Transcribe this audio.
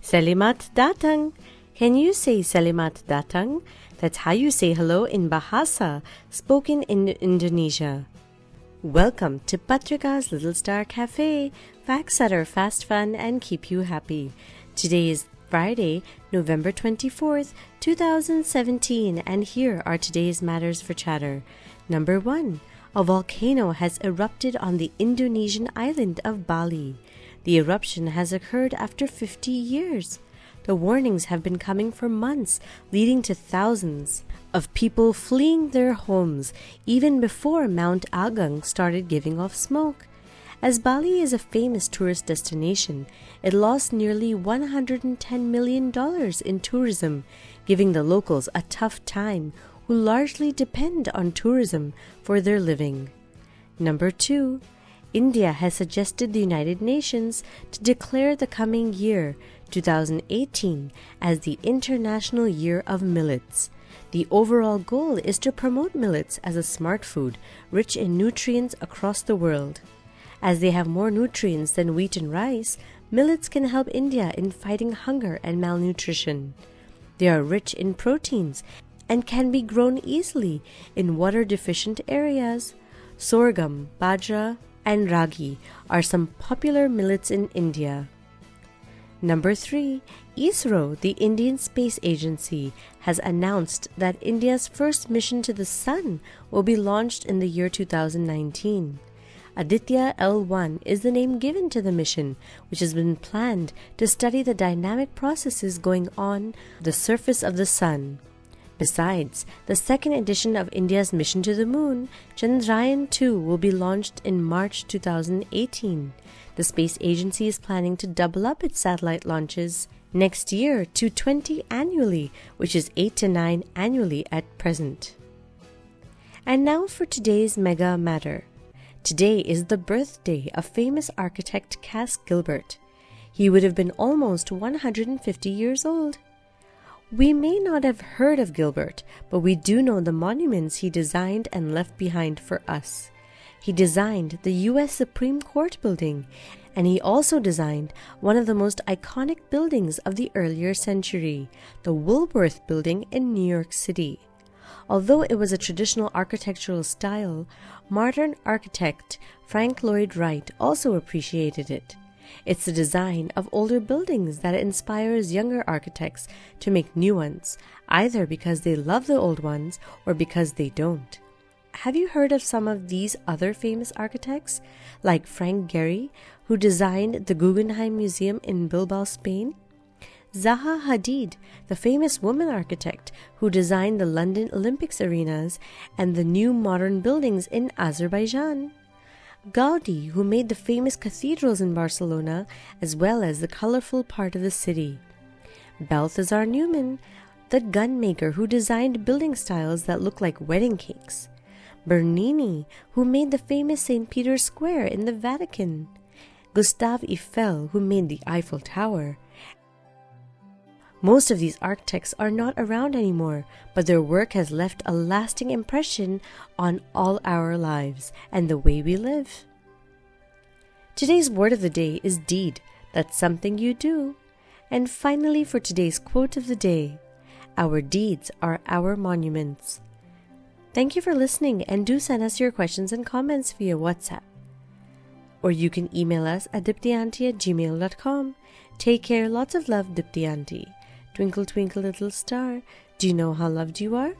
Selamat datang. Can you say Selamat datang? That's how you say hello in Bahasa, spoken in Indonesia. Welcome to Patrika's Little Star Cafe. Facts that are fast, fun, and keep you happy. Today is Friday, November 24th, 2017, and here are today's matters for chatter. Number 1. A volcano has erupted on the Indonesian island of Bali. The eruption has occurred after 50 years. The warnings have been coming for months, leading to thousands of people fleeing their homes even before Mount Agung started giving off smoke. As Bali is a famous tourist destination, it lost nearly $110 million in tourism, giving the locals a tough time who largely depend on tourism for their living. Number 2. India has suggested the United Nations to declare the coming year, 2018, as the International Year of Millets. The overall goal is to promote millets as a smart food rich in nutrients across the world. As they have more nutrients than wheat and rice, millets can help India in fighting hunger and malnutrition. They are rich in proteins and can be grown easily in water-deficient areas. Sorghum, bajra, and ragi are some popular millets in India. Number 3. ISRO, the Indian Space Agency, has announced that India's first mission to the Sun will be launched in the year 2019. Aditya L1 is the name given to the mission, which has been planned to study the dynamic processes going on the surface of the Sun. Besides, the second edition of India's mission to the Moon, Chandrayaan-2, will be launched in March 2018. The space agency is planning to double up its satellite launches next year to 20 annually, which is 8 to 9 annually at present. And now for today's mega matter. Today is the birthday of famous architect Cass Gilbert. He would have been almost 150 years old. We may not have heard of Gilbert, but we do know the monuments he designed and left behind for us. He designed the U.S. Supreme Court building, and he also designed one of the most iconic buildings of the earlier century, the Woolworth Building in New York City. Although it was a traditional architectural style, modern architect Frank Lloyd Wright also appreciated it. It's the design of older buildings that inspires younger architects to make new ones, either because they love the old ones or because they don't. Have you heard of some of these other famous architects, like Frank Gehry, who designed the Guggenheim Museum in Bilbao, Spain? Zaha Hadid, the famous woman architect who designed the London Olympics arenas and the new modern buildings in Azerbaijan? Gaudi, who made the famous cathedrals in Barcelona, as well as the colorful part of the city. Balthazar Neumann, the gunmaker who designed building styles that look like wedding cakes. Bernini, who made the famous St. Peter's Square in the Vatican. Gustave Eiffel, who made the Eiffel Tower. Most of these architects are not around anymore, but their work has left a lasting impression on all our lives and the way we live. Today's word of the day is deed. That's something you do. And finally, for today's quote of the day, our deeds are our monuments. Thank you for listening, and do send us your questions and comments via WhatsApp. Or you can email us at diptyanti@gmail.com. Take care, lots of love, Dipti Auntie. Twinkle, twinkle, little star, do you know how loved you are?